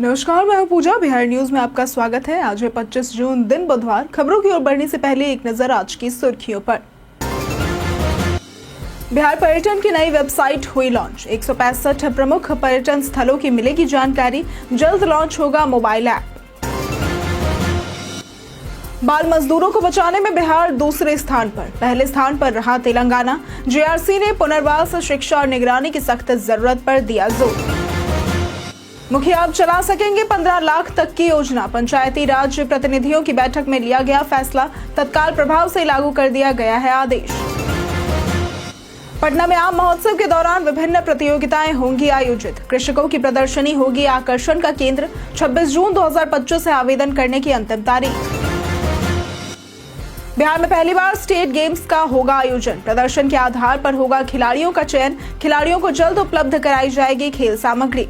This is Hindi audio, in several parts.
नमस्कार, मैं हूं पूजा। बिहार न्यूज में आपका स्वागत है। आज है 25 जून, दिन बुधवार। खबरों की ओर बढ़ने से पहले एक नजर आज की सुर्खियों पर। बिहार पर्यटन की नई वेबसाइट हुई लॉन्च। 165 प्रमुख पर्यटन स्थलों की मिलेगी जानकारी। जल्द लॉन्च होगा मोबाइल ऐप। बाल मजदूरों को बचाने में बिहार दूसरे स्थान पर। पहले स्थान पर रहा तेलंगाना। जेआरसी ने पुनर्वास, शिक्षा और निगरानी की सख्त जरूरत पर दिया जोर। मुखिया अब चला सकेंगे 15 लाख तक की योजना। पंचायती राज प्रतिनिधियों की बैठक में लिया गया फैसला। तत्काल प्रभाव से लागू कर दिया गया है आदेश। पटना में आम महोत्सव के दौरान विभिन्न प्रतियोगिताएं होंगी आयोजित। कृषकों की प्रदर्शनी होगी आकर्षण का केंद्र। 26 जून 2025 से आवेदन करने की अंतिम तारीख। बिहार में पहली बार स्टेट गेम्स का होगा आयोजन। प्रदर्शन के आधार पर होगा खिलाड़ियों का चयन। खिलाड़ियों को जल्द उपलब्ध कराई जाएगी खेल सामग्री।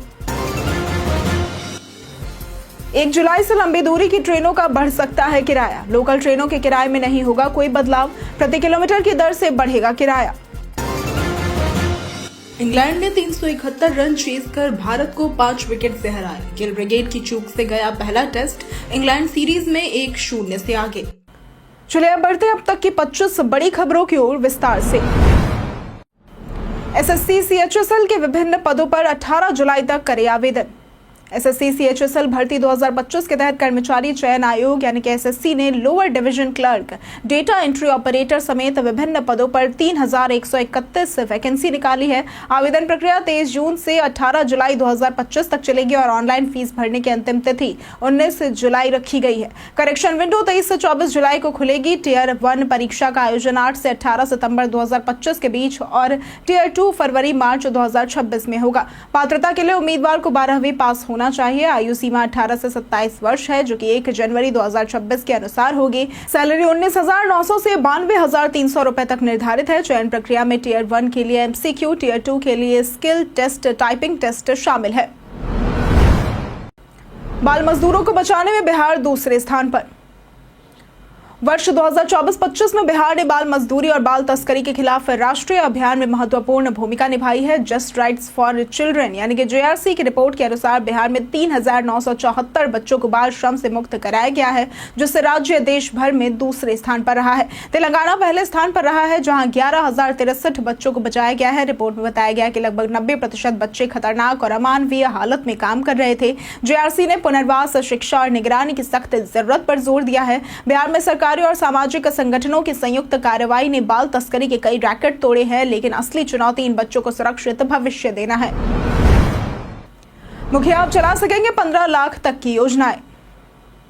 1 जुलाई से लंबी दूरी की ट्रेनों का बढ़ सकता है किराया। लोकल ट्रेनों के किराए में नहीं होगा कोई बदलाव। प्रति किलोमीटर की दर से बढ़ेगा किराया। इंग्लैंड ने 371 रन चेज कर भारत को 5 विकेट से हराया। गिल ब्रिगेड की चूक से गया पहला टेस्ट। इंग्लैंड सीरीज में 1-0 से आगे। चलिए अब बढ़ते अब तक की 25 बड़ी खबरों की ओर विस्तार से। एसएससी सीएचएसएल के विभिन्न पदों पर 18 जुलाई तक करे आवेदन। एसएससी सीएचएसएल भर्ती 2025 के तहत कर्मचारी चयन आयोग यानी कि एसएससी ने lower division clerk, data entry operator समेत विभिन्न पदों पर 3131 वैकेंसी निकाली है। आवेदन प्रक्रिया 23 जून से 18 जुलाई 2025 तक चलेगी और ऑनलाइन फीस भरने की अंतिम तिथि 19 जुलाई रखी गई है। करेक्शन विंडो 23 से 24 जुलाई को खुलेगी। टियर 1 परीक्षा का आयोजन 8 से 18 सितंबर 2025 के बीच और टियर 2 फरवरी मार्च 2026 में होगा। पात्रता के लिए उम्मीदवार को 12वीं पास होना चाहिए। आयु सीमा 18 से 27 वर्ष है, जो कि 1 जनवरी 2026 के अनुसार होगी। सैलरी 19,900 से 92,300 रुपए तक निर्धारित है। चयन प्रक्रिया में टियर 1 के लिए एमसीक्यू, टियर 2 के लिए स्किल टेस्ट, टाइपिंग टेस्ट शामिल है। बाल मजदूरों को बचाने में बिहार दूसरे स्थान पर। वर्ष 2024-25 में बिहार ने बाल मजदूरी और बाल तस्करी के खिलाफ राष्ट्रीय अभियान में महत्वपूर्ण भूमिका निभाई है। जस्ट राइट्स फॉर चिल्ड्रन यानी कि जेआरसी की रिपोर्ट के अनुसार बिहार में 3,974 बच्चों को बाल श्रम से मुक्त कराया गया है, जिससे राज्य देश भर में दूसरे स्थान पर रहा है। तेलंगाना पहले स्थान पर रहा है, जहां 11,063 बच्चों को बचाया गया है। रिपोर्ट में बताया गया कि लगभग 90% बच्चे खतरनाक और अमानवीय हालत में काम कर रहे थे। जेआरसी ने पुनर्वास, शिक्षा और निगरानी की सख्त जरूरत पर जोर दिया है। बिहार में सरकार और सामाजिक संगठनों की संयुक्त कार्रवाई ने बाल तस्करी के कई रैकेट तोड़े हैं, लेकिन असली चुनौती इन बच्चों को सुरक्षित भविष्य देना है। मुखिया अब चला सकेंगे 15 लाख तक की योजनाएं।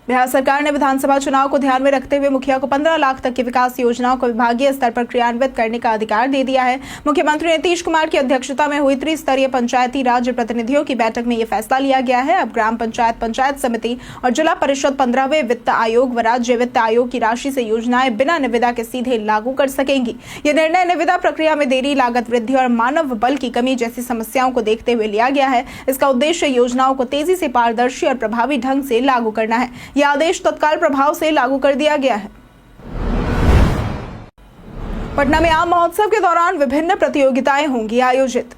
बिहार सरकार ने विधानसभा चुनाव को ध्यान में रखते हुए मुखिया को 15 लाख तक की विकास योजनाओं को विभागीय स्तर पर क्रियान्वित करने का अधिकार दे दिया है। मुख्यमंत्री नीतीश कुमार की अध्यक्षता में हुई त्रिस्तरीय पंचायती राज प्रतिनिधियों की बैठक में यह फैसला लिया गया है। अब ग्राम पंचायत, पंचायत समिति और जिला परिषद 15वें वित्त आयोग व राज्य वित्त आयोग की राशि से योजनाएं बिना निविदा के सीधे लागू कर सकेंगी। यह निर्णय निविदा प्रक्रिया में देरी, लागत वृद्धि और मानव बल की कमी जैसी समस्याओं को देखते हुए लिया गया है। इसका उद्देश्य योजनाओं को तेजी से, पारदर्शी और प्रभावी ढंग से लागू करना है। यह आदेश तत्काल प्रभाव से लागू कर दिया गया है। पटना में आम महोत्सव के दौरान विभिन्न प्रतियोगिताएं होंगी आयोजित।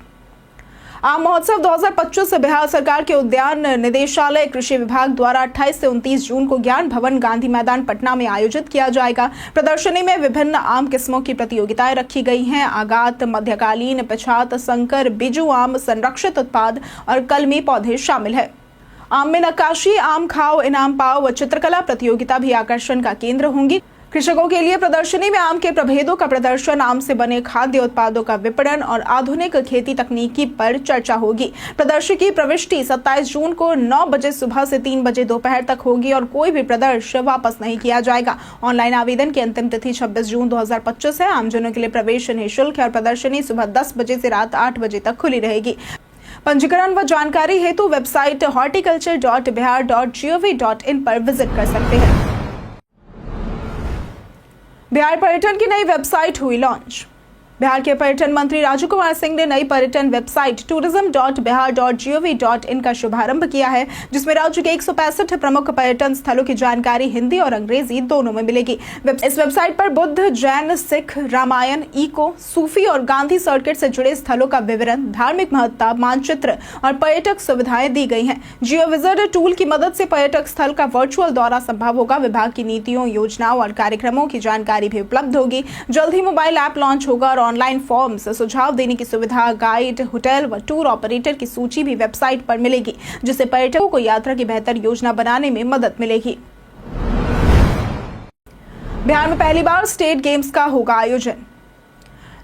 आम महोत्सव 2025 बिहार सरकार के उद्यान निदेशालय कृषि विभाग द्वारा 28 से 29 जून को ज्ञान भवन गांधी मैदान पटना में आयोजित किया जाएगा। प्रदर्शनी में विभिन्न आम किस्मों की प्रतियोगिताएं रखी गई हैं। आगात, मध्यकालीन, पछात, संकर, बिजू आम, संरक्षित उत्पाद और कलमी पौधे शामिल है। आम में नक्काशी, आम खाओ इनाम पाओ व चित्रकला प्रतियोगिता भी आकर्षण का केंद्र होंगी। कृषकों के लिए प्रदर्शनी में आम के प्रभेदों का प्रदर्शन, आम से बने खाद्य उत्पादों का विपणन और आधुनिक खेती तकनीकी पर चर्चा होगी। प्रदर्शनी की प्रविष्टि 27 जून को 9 बजे सुबह से 3 बजे दोपहर तक होगी और कोई भी प्रदर्शन वापस नहीं किया जाएगा। ऑनलाइन आवेदन की अंतिम तिथि 26 जून 2025 है। आमजनों के लिए प्रवेश निःशुल्क है और प्रदर्शनी सुबह 10 बजे से रात 8 बजे तक खुली रहेगी। पंजीकरण व जानकारी हेतु वेबसाइट horticulture.bihar.gov.in पर विजिट कर सकते हैं। बिहार पर्यटन की नई वेबसाइट हुई लॉन्च। बिहार के पर्यटन मंत्री राजू कुमार सिंह ने नई पर्यटन वेबसाइट tourism.bihar.gov.in का शुभारंभ किया है, जिसमें राज्य के 165 प्रमुख पर्यटन स्थलों की जानकारी हिंदी और अंग्रेजी दोनों में मिलेगी। इस वेबसाइट पर बुद्ध, जैन, सिख, रामायण, इको, सूफी और गांधी सर्किट से जुड़े स्थलों का विवरण, धार्मिक महत्ता, मानचित्र और पर्यटक सुविधाएं दी गई हैं। जियो विजिट टूल की मदद से पर्यटक स्थल का वर्चुअल दौरा संभव होगा। विभाग की नीतियों, योजनाओं और कार्यक्रमों की जानकारी भी उपलब्ध होगी। जल्द ही मोबाइल ऐप लॉन्च होगा और ऑनलाइन फॉर्म्स, सुझाव देने की सुविधा, गाइड, होटल व टूर ऑपरेटर की सूची भी वेबसाइट पर मिलेगी, जिससे पर्यटकों को यात्रा की बेहतर योजना बनाने में मदद मिलेगी। बिहार में पहली बार स्टेट गेम्स का होगा आयोजन।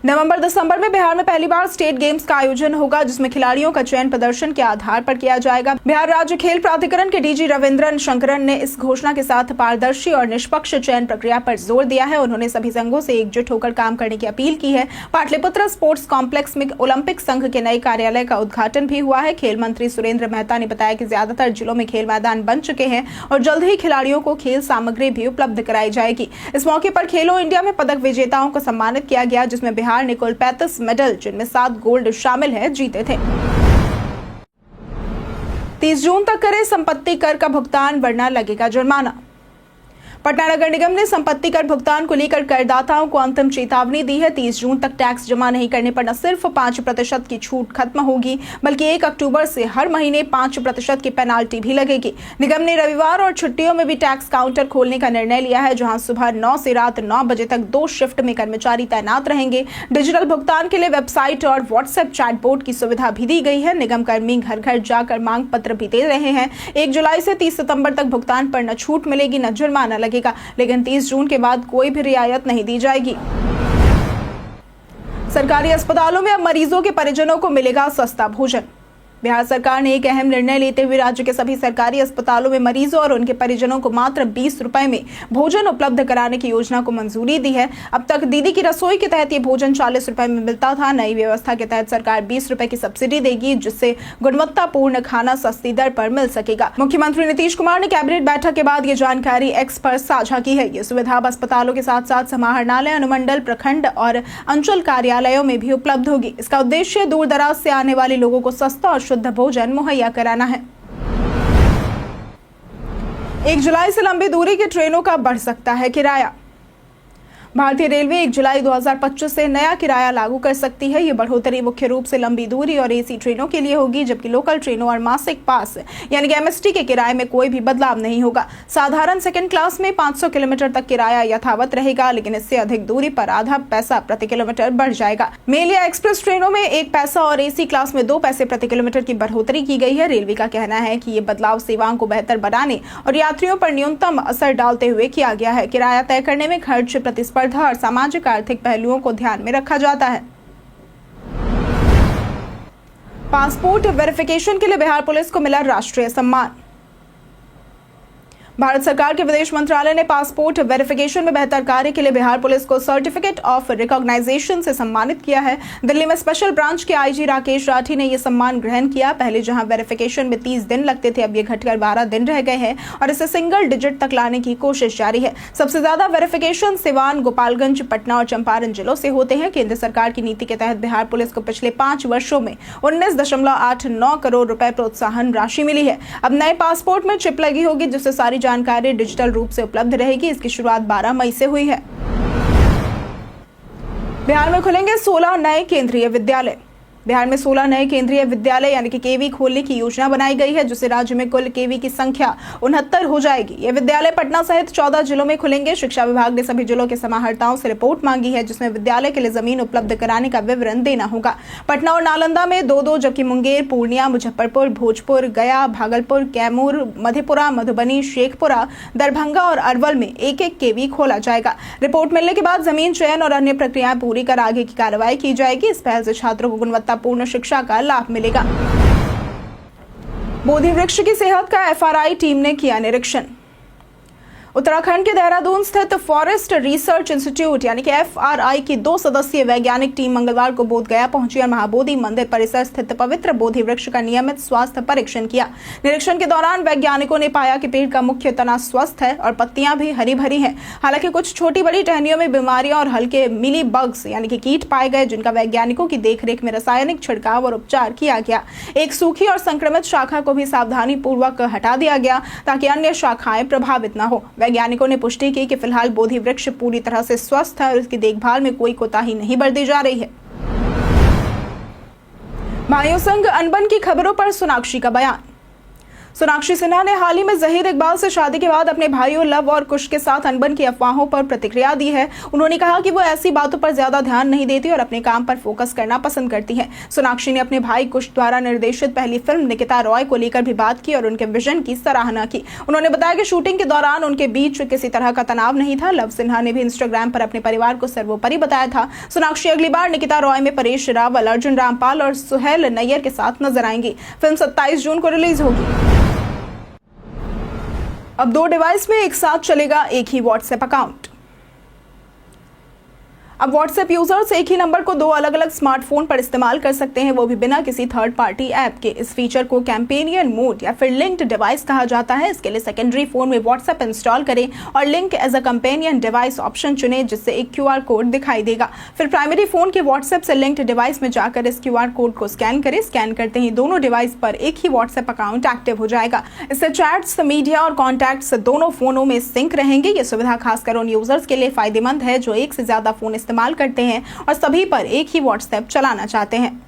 नवंबर-दिसंबर में बिहार में पहली बार स्टेट गेम्स का आयोजन होगा, जिसमें खिलाड़ियों का चयन प्रदर्शन के आधार पर किया जाएगा। बिहार राज्य खेल प्राधिकरण के डीजी रविंद्रन शंकरन ने इस घोषणा के साथ पारदर्शी और निष्पक्ष चयन प्रक्रिया पर जोर दिया है। उन्होंने सभी संघों से एकजुट होकर काम करने की अपील की है। पाटलिपुत्र स्पोर्ट्स कॉम्प्लेक्स में ओलंपिक संघ के नए कार्यालय का उद्घाटन भी हुआ है। खेल मंत्री सुरेंद्र मेहता ने बताया कि ज्यादातर जिलों में खेल मैदान बन चुके हैं और जल्द ही खिलाड़ियों को खेल सामग्री भी उपलब्ध कराई जाएगी। इस मौके पर खेलो इंडिया में पदक विजेताओं को सम्मानित किया गया, जिसमें बिहार ने कुल 35 मेडल, जिनमें 7 गोल्ड शामिल है, जीते थे। 30 जून तक करें संपत्ति कर का भुगतान, वरना लगेगा जुर्माना। पटना नगर निगम ने संपत्ति कर भुगतान को लेकर करदाताओं को अंतिम चेतावनी दी है। 30 जून तक टैक्स जमा नहीं करने पर न सिर्फ 5% की छूट खत्म होगी, बल्कि 1 अक्टूबर से हर महीने 5% की पेनाल्टी भी लगेगी। निगम ने रविवार और छुट्टियों में भी टैक्स काउंटर खोलने का निर्णय लिया है, जहां सुबह 9 से रात 9 बजे तक 2 शिफ्ट में कर्मचारी तैनात रहेंगे। डिजिटल भुगतान के लिए वेबसाइट और व्हाट्सएप चैटबोट की सुविधा भी दी गई है। निगम कर्मी घर घर जाकर मांग पत्र भी दे रहे हैं। 1 जुलाई से 30 सितंबर तक भुगतान पर न छूट मिलेगी, न जुर्माना लगेगा, लेकिन 30 जून के बाद कोई भी रियायत नहीं दी जाएगी। सरकारी अस्पतालों में अब मरीजों के परिजनों को मिलेगा सस्ता भोजन। बिहार सरकार ने एक अहम निर्णय लेते हुए राज्य के सभी सरकारी अस्पतालों में मरीजों और उनके परिजनों को मात्र 20 रुपए में भोजन उपलब्ध कराने की योजना को मंजूरी दी है। अब तक दीदी की रसोई के तहत ये भोजन 40 रुपए में मिलता था। नई व्यवस्था के तहत सरकार 20 रुपए की सब्सिडी देगी, जिससे गुणवत्तापूर्ण खाना सस्ती दर पर मिल सकेगा। मुख्यमंत्री नीतीश कुमार ने कैबिनेट बैठक के बाद ये जानकारी एक्स पर साझा की है। ये सुविधा अब अस्पतालों के साथ साथ समाहरणालय, अनुमंडल, प्रखंड और अंचल कार्यालयों में भी उपलब्ध होगी। इसका उद्देश्य दूर दराज से आने वाले लोगों को सस्ता और शुद्ध भोजन मुहैया कराना है। 1 जुलाई से लंबी दूरी की ट्रेनों का बढ़ सकता है किराया। भारतीय रेलवे 1 जुलाई 2025 से नया किराया लागू कर सकती है। ये बढ़ोतरी मुख्य रूप से लंबी दूरी और एसी ट्रेनों के लिए होगी, जबकि लोकल ट्रेनों और मासिक पास यानी कि एमएसटी के किराए में कोई भी बदलाव नहीं होगा। साधारण सेकंड क्लास में 500 किलोमीटर तक किराया यथावत रहेगा, लेकिन इससे अधिक दूरी पर आधा पैसा प्रति किलोमीटर बढ़ जाएगा। मेल या एक्सप्रेस ट्रेनों में 1 पैसा और एसी क्लास में 2 पैसे प्रति किलोमीटर की बढ़ोतरी की गई है। रेलवे का कहना है कि ये बदलाव सेवाओं को बेहतर बनाने और यात्रियों पर न्यूनतम असर डालते हुए किया गया है। किराया तय करने में खर्च, प्रतिस्पर्धा और सामाजिक आर्थिक पहलुओं को ध्यान में रखा जाता है। पासपोर्ट वेरिफिकेशन के लिए बिहार पुलिस को मिला राष्ट्रीय सम्मान। भारत सरकार के विदेश मंत्रालय ने पासपोर्ट वेरिफिकेशन में बेहतर कार्य के लिए बिहार पुलिस को सर्टिफिकेट ऑफ रिकॉग्नाइजेशन से सम्मानित किया है। दिल्ली में स्पेशल ब्रांच के आईजी राकेश राठी ने यह सम्मान ग्रहण किया। पहले जहां वेरिफिकेशन में 30 दिन लगते थे, अब ये घटकर 12 दिन रह गए हैं और इसे सिंगल डिजिट तक लाने की कोशिश जारी है। सबसे ज्यादा वेरिफिकेशन सिवान, गोपालगंज, पटना और चंपारण जिलों से होते हैं। केंद्र सरकार की नीति के तहत बिहार पुलिस को पिछले 5 वर्षों में 19.89 करोड़ रुपए प्रोत्साहन राशि मिली है। अब नए पासपोर्ट में चिप लगी होगी, जिससे सारी जानकारी डिजिटल रूप से उपलब्ध रहेगी। इसकी शुरुआत 12 मई से हुई है। बिहार में खुलेंगे 16 नए केंद्रीय विद्यालय। बिहार में 16 नए केंद्रीय विद्यालय यानी कि केवी खोलने की योजना बनाई गई है, जिससे राज्य में कुल केवी की संख्या 69 हो जाएगी। ये विद्यालय पटना सहित 14 जिलों में खुलेंगे। शिक्षा विभाग ने सभी जिलों के समाहर्ताओं से रिपोर्ट मांगी है, जिसमें विद्यालय के लिए जमीन उपलब्ध कराने का विवरण देना होगा। पटना और नालंदा में 2-2, जबकि मुंगेर, पूर्णिया, मुजफ्फरपुर, भोजपुर, गया, भागलपुर, कैमूर, मधेपुरा, मधुबनी, शेखपुरा, दरभंगा और अरवल में 1-1 केवी खोला जाएगा। रिपोर्ट मिलने के बाद जमीन चयन और अन्य प्रक्रियाएं पूरी कर आगे की कार्रवाई की जाएगी। इस पहल से छात्रों को गुणवत्तापूर्ण शिक्षा का लाभ मिलेगा। बोधि वृक्ष की सेहत का एफआरआई टीम ने किया निरीक्षण। उत्तराखंड के देहरादून स्थित फॉरेस्ट रिसर्च इंस्टीट्यूट यानी कि FRI की 2 सदस्यीय वैज्ञानिक टीम मंगलवार को बोध गया पहुंची और महाबोधि मंदिर परिसर स्थित पवित्र बोधि वृक्ष का नियमित स्वास्थ्य परीक्षण किया। निरीक्षण के दौरान वैज्ञानिकों ने पाया कि पेड़ का मुख्य तना स्वस्थ है और पत्तियां भी हरी भरी हैं। हालांकि कुछ छोटी बड़ी टहनियों में बीमारियां और हल्के मिली बग्स यानी कि कीट पाए गए, जिनका वैज्ञानिकों की देखरेख में रासायनिक छिड़काव और उपचार किया गया। एक सूखी और संक्रमित शाखा को भी सावधानी पूर्वक हटा दिया गया ताकि अन्य शाखाएं प्रभावित न हो। वैज्ञानिकों ने पुष्टि की कि फिलहाल बोधि वृक्ष पूरी तरह से स्वस्थ है और इसकी देखभाल में कोई कोताही नहीं बरती जा रही है। भाइयों संग अनबन की खबरों पर सोनाक्षी का बयान। सोनाक्षी सिन्हा ने हाल ही में जहीर इकबाल से शादी के बाद अपने भाइयों लव और कुश के साथ अनबन की अफवाहों पर प्रतिक्रिया दी है। उन्होंने कहा कि वो ऐसी बातों पर ज्यादा ध्यान नहीं देती और अपने काम पर फोकस करना पसंद करती हैं। सोनाक्षी ने अपने भाई कुश द्वारा निर्देशित पहली फिल्म निकिता रॉय को लेकर भी बात की और उनके विजन की सराहना की। उन्होंने बताया कि शूटिंग के दौरान उनके बीच किसी तरह का तनाव नहीं था। लव सिन्हा ने भी इंस्टाग्राम पर अपने परिवार को सर्वोपरि बताया था। सोनाक्षी अगली बार निकिता रॉय में परेश रावल, अर्जुन रामपाल और सुहेल नैयर के साथ नजर आएंगी। फिल्म 27 जून को रिलीज होगी। अब 2 डिवाइस में एक साथ चलेगा एक ही व्हाट्सएप अकाउंट। अब व्हाट्सएप यूजर्स एक ही नंबर को 2 अलग अलग स्मार्टफोन पर इस्तेमाल कर सकते हैं, वो भी बिना किसी थर्ड पार्टी ऐप के। इस फीचर को कैंपेनियन मोड या फिर लिंक्ड डिवाइस कहा जाता है। इसके लिए सेकेंडरी फोन में व्हाट्सएप इंस्टॉल करें और link as a companion device option चुनें, जिससे एक QR कोड दिखाई देगा। फिर प्राइमरी फोन के व्हाट्सएप से लिंक्ड डिवाइस में जाकर इस QR कोड को स्कैन करें। स्कैन करते ही दोनों डिवाइस पर एक ही व्हाट्सएप अकाउंट एक्टिव हो जाएगा। इससे चैट्स, मीडिया और कॉन्टैक्ट्स दोनों फोनों में सिंक रहेंगे। ये सुविधा खासकर उन यूजर्स के लिए फायदेमंद है जो एक से ज्यादा फोन इस्तेमाल करते हैं और सभी पर एक ही व्हाट्सएप चलाना चाहते हैं।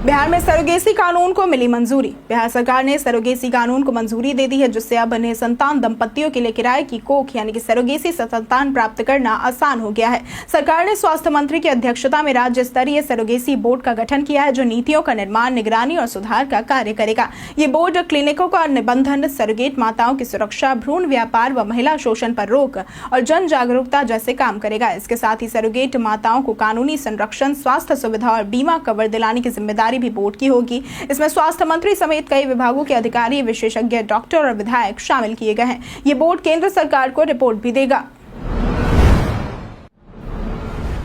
बिहार में सरोगेसी कानून को मिली मंजूरी। बिहार सरकार ने सरोगेसी कानून को मंजूरी दे दी है, जिससे अब निसंतान दंपतियों के लिए किराए की कोख यानी कि सरोगेसी से संतान प्राप्त करना आसान हो गया है। सरकार ने स्वास्थ्य मंत्री की अध्यक्षता में राज्य स्तरीय सरोगेसी बोर्ड का गठन किया है, जो नीतियों का निर्माण, निगरानी और सुधार का कार्य करेगा। ये बोर्ड क्लिनिकों का निबंधन, सरोगेट माताओं की सुरक्षा, भ्रूण व्यापार व महिला शोषण पर रोक और जन जागरूकता जैसे काम करेगा। इसके साथ ही सरोगेट माताओं को कानूनी संरक्षण, स्वास्थ्य सुविधा और बीमा कवर दिलाने की जिम्मेदारी भी बोर्ड की होगी। इसमें स्वास्थ्य मंत्री समेत कई विभागों के अधिकारी, विशेषज्ञ, डॉक्टर और विधायक शामिल किए गए हैं। ये बोर्ड केंद्र सरकार को रिपोर्ट भी देगा।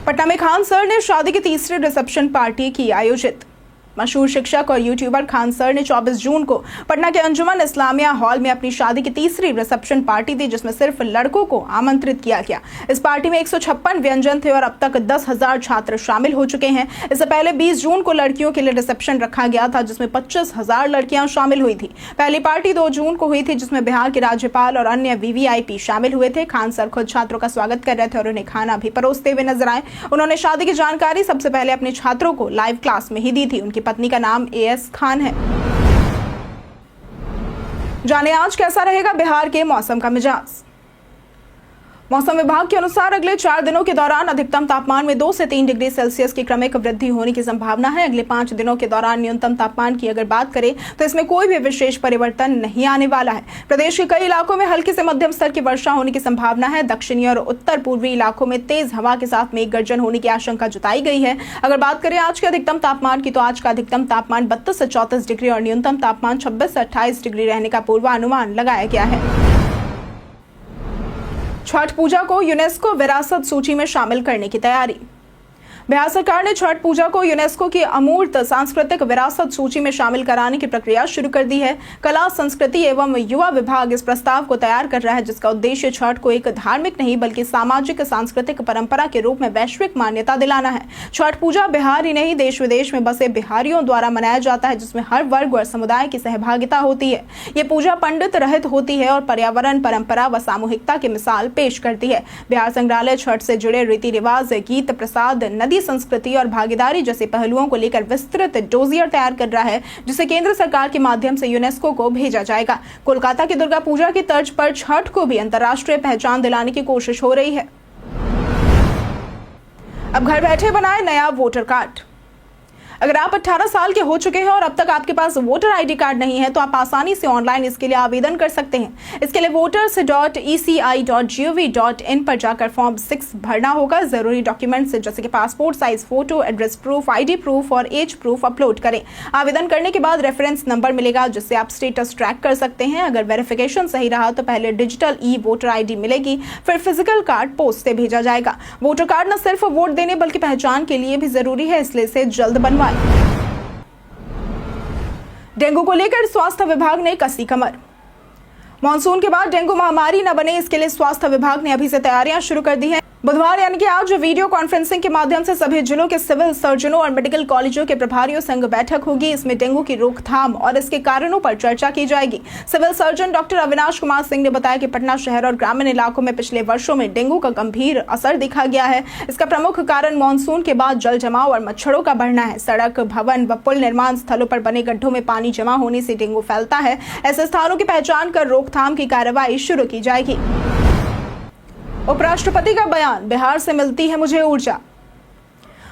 पटना में खान सर ने शादी की तीसरी रिसेप्शन पार्टी की आयोजित। मशहूर शिक्षक और यूट्यूबर खान सर ने 24 जून को पटना के अंजुमन इस्लामिया हॉल में अपनी शादी की तीसरी रिसेप्शन पार्टी दी, जिसमें सिर्फ लड़कों को आमंत्रित किया गया। इस पार्टी में 156 व्यंजन थे और अब तक 10,000 छात्र शामिल हो चुके हैं। इससे पहले 20 जून को लड़कियों के लिए रिसेप्शन रखा गया था, जिसमें 25,000 लड़कियां शामिल हुई थी। पहली पार्टी 2 जून को हुई थी, जिसमें बिहार के राज्यपाल और अन्य VVIP शामिल हुए थे। खान सर खुद छात्रों का स्वागत कर रहे थे और उन्हें खाना भी परोसते हुए नजर आए। उन्होंने शादी की जानकारी सबसे पहले अपने छात्रों को लाइव क्लास में ही दी थी। उनकी पत्नी का नाम AS खान है। जाने आज कैसा रहेगा बिहार के मौसम का मिजाज। मौसम विभाग के अनुसार अगले 4 दिनों के दौरान अधिकतम तापमान में 2 से 3 डिग्री सेल्सियस की क्रमिक वृद्धि होने की संभावना है। अगले 5 दिनों के दौरान न्यूनतम तापमान की अगर बात करें तो इसमें कोई भी विशेष परिवर्तन नहीं आने वाला है। प्रदेश के कई इलाकों में हल्की से मध्यम स्तर की वर्षा होने की संभावना है। दक्षिणी और उत्तर पूर्वी इलाकों में तेज हवा के साथ मेघ गर्जन होने की आशंका जताई गई है। अगर बात करें आज के अधिकतम तापमान की, तो आज का अधिकतम तापमान 32 से 34 डिग्री और न्यूनतम तापमान 26 से 28 डिग्री रहने का पूर्वानुमान लगाया गया है। छठ पूजा को यूनेस्को विरासत सूची में शामिल करने की तैयारी। बिहार सरकार ने छठ पूजा को यूनेस्को की अमूर्त सांस्कृतिक विरासत सूची में शामिल कराने की प्रक्रिया शुरू कर दी है। कला, संस्कृति एवं युवा विभाग इस प्रस्ताव को तैयार कर रहा है, जिसका उद्देश्य छठ को एक धार्मिक नहीं बल्कि सामाजिक सांस्कृतिक परंपरा के रूप में वैश्विक मान्यता दिलाना है। छठ पूजा बिहार ही नहीं, देश विदेश में बसे बिहारियों द्वारा मनाया जाता है, जिसमें हर वर्ग और समुदाय की सहभागिता होती है। ये पूजा पंडित रहित होती है और पर्यावरण, परंपरा व सामूहिकता की मिसाल पेश करती है। बिहार संग्रहालय छठ से जुड़े रीति रिवाज, गीत, प्रसाद, नदी संस्कृति और भागीदारी जैसे पहलुओं को लेकर विस्तृत डोजियर तैयार कर रहा है, जिसे केंद्र सरकार के माध्यम से यूनेस्को को भेजा जाएगा। कोलकाता की दुर्गा पूजा की तर्ज पर छठ को भी अंतर्राष्ट्रीय पहचान दिलाने की कोशिश हो रही है। अब घर बैठे बनाए नया वोटर कार्ड। अगर आप 18 साल के हो चुके हैं और अब तक आपके पास वोटर आईडी कार्ड नहीं है तो आप आसानी से ऑनलाइन इसके लिए आवेदन कर सकते हैं। इसके लिए voters.eci.gov.in पर जाकर फॉर्म 6 भरना होगा। जरूरी डॉक्यूमेंट्स जैसे कि passport size photo, address proof, ID proof और एज प्रूफ अपलोड करें। आवेदन करने के बाद रेफरेंस नंबर मिलेगा जिससे आप स्टेटस ट्रैक कर सकते हैं। अगर वेरिफिकेशन सही रहा तो पहले डिजिटल ई वोटर आईडी मिलेगी, फिर फिजिकल कार्ड पोस्ट से भेजा जाएगा। वोटर कार्ड न सिर्फ वोट देने बल्कि पहचान के लिए भी जरूरी है, इसलिए इसे जल्द बनवाएं। डेंगू को लेकर स्वास्थ्य विभाग ने कसी कमर। मानसून के बाद डेंगू महामारी न बने इसके लिए स्वास्थ्य विभाग ने अभी से तैयारियां शुरू कर दी हैं। बुधवार यानी कि आज वीडियो कॉन्फ्रेंसिंग के माध्यम से सभी जिलों के सिविल सर्जनों और मेडिकल कॉलेजों के प्रभारियों संग बैठक होगी। इसमें डेंगू की रोकथाम और इसके कारणों पर चर्चा की जाएगी। Civil surgeon doctor Avinash Kumar Singh ने बताया कि पटना शहर और ग्रामीण इलाकों में पिछले वर्षों में डेंगू का गंभीर असर दिखा गया है। इसका प्रमुख कारण मानसून के बाद जल जमाव और मच्छरों का बढ़ना है। सड़क, भवन व पुल निर्माण स्थलों पर बने गड्ढों में पानी जमा होने से डेंगू फैलता है। ऐसे स्थानों की पहचान कर रोकथाम की कार्रवाई शुरू की जाएगी। उपराष्ट्रपति का बयान, बिहार से मिलती है मुझे ऊर्जा।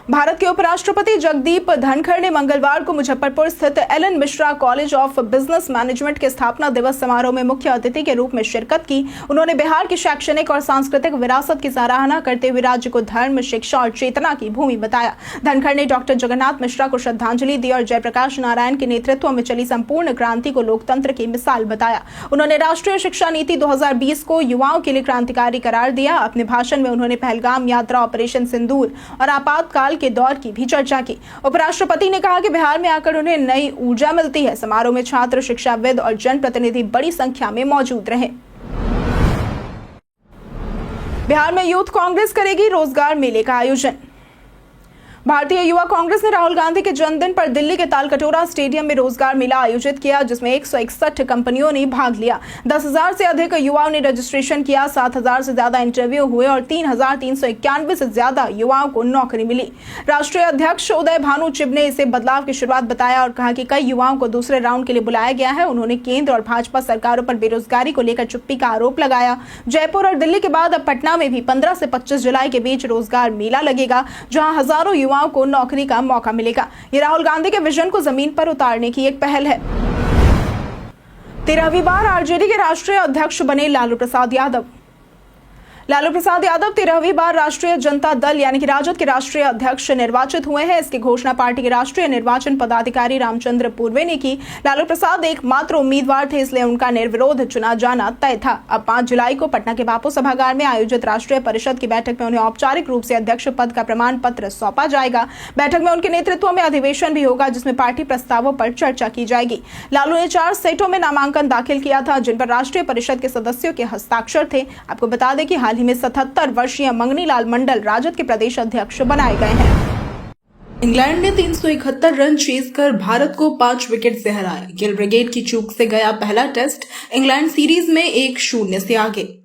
भारत के उपराष्ट्रपति जगदीप धनखड़ ने मंगलवार को मुजफ्फरपुर स्थित L N Mishra college of business management के स्थापना दिवस समारोह में मुख्य अतिथि के रूप में शिरकत की। उन्होंने बिहार की शैक्षणिक और सांस्कृतिक विरासत की सराहना करते हुए राज्य को धर्म, शिक्षा और चेतना की भूमि बताया। धनखड़ ने डॉक्टर जगन्नाथ मिश्रा को श्रद्धांजलि दी और जयप्रकाश नारायण के नेतृत्व में चली संपूर्ण क्रांति को लोकतंत्र की मिसाल बताया। उन्होंने राष्ट्रीय शिक्षा नीति 2020 को युवाओं के लिए क्रांतिकारी करार दिया। अपने भाषण में उन्होंने पहलगाम यात्रा, ऑपरेशन सिंदूर और आपातकाल के दौर की भी चर्चा की। उपराष्ट्रपति ने कहा कि बिहार में आकर उन्हें नई ऊर्जा मिलती है। समारोह में छात्र, शिक्षाविद और जनप्रतिनिधि बड़ी संख्या में मौजूद रहे। बिहार में यूथ कांग्रेस करेगी रोजगार मेले का आयोजन। भारतीय युवा कांग्रेस ने राहुल गांधी के जन्मदिन पर दिल्ली के तालकटोरा स्टेडियम में रोजगार मेला आयोजित किया जिसमें 161 कंपनियों ने भाग लिया। 10,000 से अधिक युवाओं ने रजिस्ट्रेशन किया। 7,000 से ज्यादा इंटरव्यू हुए और 3,391 से ज्यादा युवाओं को नौकरी मिली। राष्ट्रीय अध्यक्ष उदय भानु चिब ने इसे बदलाव की शुरुआत बताया और कहा कि कई युवाओं को दूसरे राउंड के लिए बुलाया गया है। उन्होंने केंद्र और भाजपा सरकारों पर बेरोजगारी को लेकर चुप्पी का आरोप लगाया। जयपुर और दिल्ली के बाद अब पटना में भी 15 से 25 जुलाई के बीच रोजगार मेला लगेगा जहां हजारों युवाओं को नौकरी का मौका मिलेगा। ये राहुल गांधी के विजन को जमीन पर उतारने की एक पहल है। 13वीं बार आरजेडी के राष्ट्रीय अध्यक्ष बने लालू प्रसाद यादव। लालू प्रसाद यादव 13वीं बार राष्ट्रीय जनता दल यानी कि राजद के राष्ट्रीय अध्यक्ष निर्वाचित हुए हैं। इसकी घोषणा पार्टी के राष्ट्रीय निर्वाचन पदाधिकारी रामचंद्र पूर्वे ने की। लालू प्रसाद एकमात्र उम्मीदवार थे इसलिए उनका निर्विरोध चुना जाना तय था। अब 5 जुलाई को पटना के बापू सभागार में आयोजित राष्ट्रीय परिषद की बैठक में उन्हें औपचारिक रूप से अध्यक्ष पद का प्रमाण पत्र सौंपा जाएगा। बैठक में उनके नेतृत्व में अधिवेशन भी होगा जिसमें पार्टी प्रस्तावों पर चर्चा की जाएगी। लालू ने 4 सेटों में नामांकन दाखिल किया था जिन पर राष्ट्रीय परिषद के सदस्यों के हस्ताक्षर थे। आपको बता दें कि हाल ही में 77 वर्षीय मंगनी लाल मंडल राजद के प्रदेश अध्यक्ष बनाए गए हैं। इंग्लैंड ने 371 रन चेज कर भारत को 5 विकेट से हराया। गिल ब्रिगेड की चूक से गया पहला टेस्ट। इंग्लैंड सीरीज में 1-0 से आगे।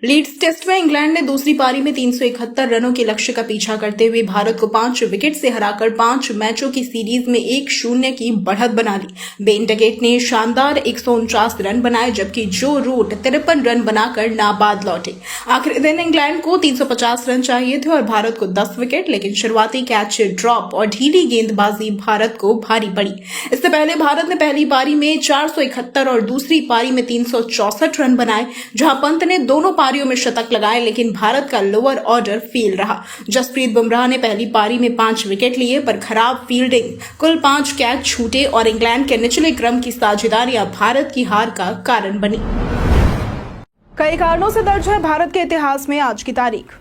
लीड्स टेस्ट में इंग्लैंड ने दूसरी पारी में 371 रनों के लक्ष्य का पीछा करते हुए भारत को 5 विकेट से हराकर 5 मैचों की सीरीज में 1-0 की बढ़त बना ली। बेन डकेट ने शानदार 149 रन बनाए जबकि जो रूट 53 रन बनाकर नाबाद लौटे। आखिरी दिन इंग्लैंड को 350 रन चाहिए थे और भारत को 10 विकेट, लेकिन शुरुआती कैच ड्रॉप और ढीली गेंदबाजी भारत को भारी पड़ी। इससे पहले भारत ने पहली पारी में 471 और दूसरी पारी में 364 रन बनाए जहां पंत ने दोनों में शतक लगाए, लेकिन भारत का लोअर ऑर्डर फेल रहा। जसप्रीत बुमराह ने पहली पारी में 5 विकेट लिए पर खराब फील्डिंग, कुल 5 कैच छूटे और इंग्लैंड के निचले क्रम की साझेदारियां भारत की हार का कारण बनी। कई कारणों से दर्ज है भारत के इतिहास में आज की तारीख।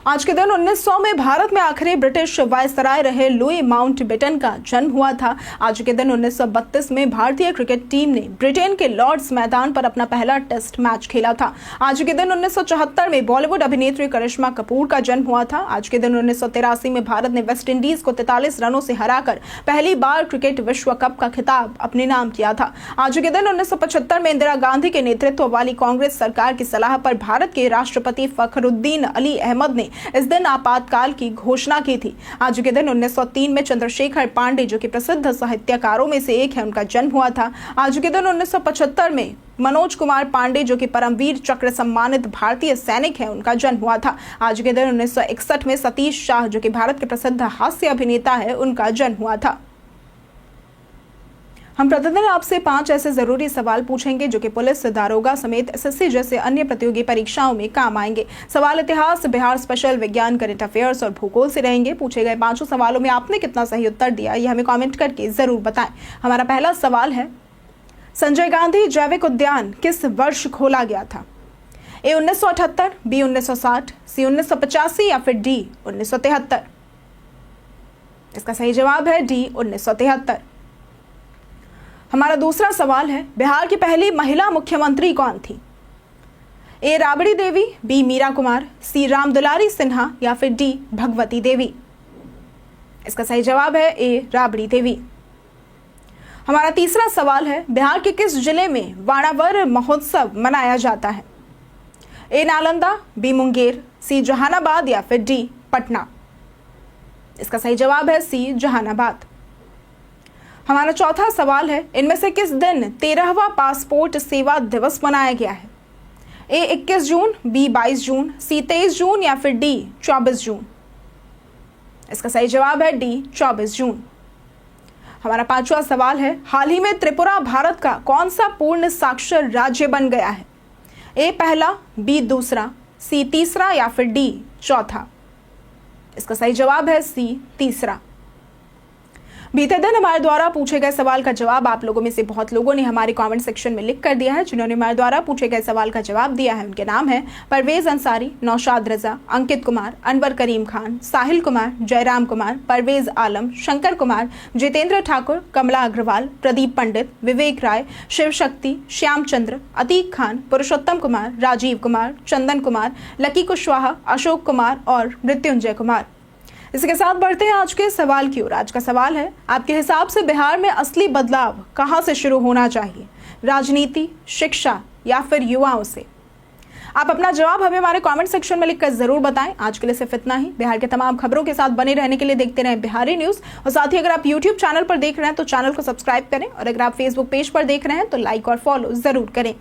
आज के दिन 1900 में भारत में आखिरी ब्रिटिश वायसराय रहे लुई माउंटबेटन का जन्म हुआ था। आज के दिन 1932 में भारतीय क्रिकेट टीम ने ब्रिटेन के लॉर्ड्स मैदान पर अपना पहला टेस्ट मैच खेला था। आज के दिन 1974 में बॉलीवुड अभिनेत्री करिश्मा कपूर का जन्म हुआ था। आज के दिन 1983 में भारत ने वेस्ट इंडीज को 43 रनों से हराकर पहली बार क्रिकेट विश्व कप का खिताब अपने नाम किया था। आज के दिन 1975 में इंदिरा गांधी के नेतृत्व वाली कांग्रेस सरकार की सलाह पर भारत के राष्ट्रपति फखरुद्दीन अली अहमद ने इस दिन आपातकाल की घोषणा की थी। आज के दिन 1903 में चंद्रशेखर पांडे, जो कि प्रसिद्ध साहित्यकारों में से एक है, उनका जन्म हुआ था। आज के दिन 1975 में मनोज कुमार पांडे, जो कि परमवीर चक्र सम्मानित भारतीय सैनिक हैं, उनका जन्म हुआ था। आज के दिन 1961 में सतीश शाह, जो कि भारत के प्रसिद्ध हास्य अभिनेता है, उनका जन्म हुआ था। हम प्रतिदिन आपसे 5 ऐसे जरूरी सवाल पूछेंगे जो कि पुलिस, दारोगा समेत एसएससी जैसे अन्य प्रतियोगी परीक्षाओं में काम आएंगे। सवाल इतिहास, बिहार स्पेशल, विज्ञान, करंट अफेयर्स और भूगोल से रहेंगे। पूछे गए 5 सवालों में आपने कितना सही उत्तर दिया, यह हमें कमेंट करके जरूर बताएं। हमारा पहला सवाल है, संजय गांधी जैविक उद्यान किस वर्ष खोला गया था? ए 1978, बी 1960, सी 1985 या फिर डी 1973? इसका सही जवाब है डी 1973। हमारा दूसरा सवाल है, बिहार की पहली महिला मुख्यमंत्री कौन थी? ए राबड़ी देवी, बी मीरा कुमार, सी रामदुलारी सिन्हा या फिर डी भगवती देवी? इसका सही जवाब है ए राबड़ी देवी। हमारा तीसरा सवाल है, बिहार के किस जिले में वाणावर महोत्सव मनाया जाता है? ए नालंदा, बी मुंगेर, सी जहानाबाद या फिर डी पटना? इसका सही जवाब है सी जहानाबाद। हमारा चौथा सवाल है, इनमें से किस दिन 13वां पासपोर्ट सेवा दिवस मनाया गया है? ए 21 जून, बी 22 जून, सी 23 जून या फिर डी 24 जून? इसका सही जवाब है डी 24 जून। हमारा पांचवा सवाल है, हाल ही में त्रिपुरा भारत का कौन सा पूर्ण साक्षर राज्य बन गया है? ए पहला, बी दूसरा, सी तीसरा या फिर डी चौथा? इसका सही जवाब है सी तीसरा। बीते दिन हमारे द्वारा पूछे गए सवाल का जवाब आप लोगों में से बहुत लोगों ने हमारे कमेंट सेक्शन में लिख कर दिया है। जिन्होंने हमारे द्वारा पूछे गए सवाल का जवाब दिया है उनके नाम है परवेज अंसारी, नौशाद रजा, अंकित कुमार, अनवर करीम खान, साहिल कुमार, जयराम कुमार, परवेज आलम, शंकर कुमार, जितेंद्र ठाकुर, कमला अग्रवाल, प्रदीप पंडित, विवेक राय, शिव शक्ति, श्याम चंद्र, अतीक खान, पुरुषोत्तम कुमार, राजीव कुमार, चंदन कुमार, लकी कुशवाहा, अशोक कुमार और मृत्युंजय कुमार। इसके साथ बढ़ते हैं आज के सवाल की ओर। आज का सवाल है, आपके हिसाब से बिहार में असली बदलाव कहां से शुरू होना चाहिए? राजनीति, शिक्षा या फिर युवाओं से? आप अपना जवाब हमें हमारे कमेंट सेक्शन में लिखकर जरूर बताएं। आज के लिए सिर्फ इतना ही। बिहार के तमाम खबरों के साथ बने रहने के लिए देखते रहें बिहारी न्यूज। और साथ ही अगर आप यूट्यूब चैनल पर देख रहे हैं तो चैनल को सब्सक्राइब करें, और अगर आप फेसबुक पेज पर देख रहे हैं तो लाइक और फॉलो जरूर करें।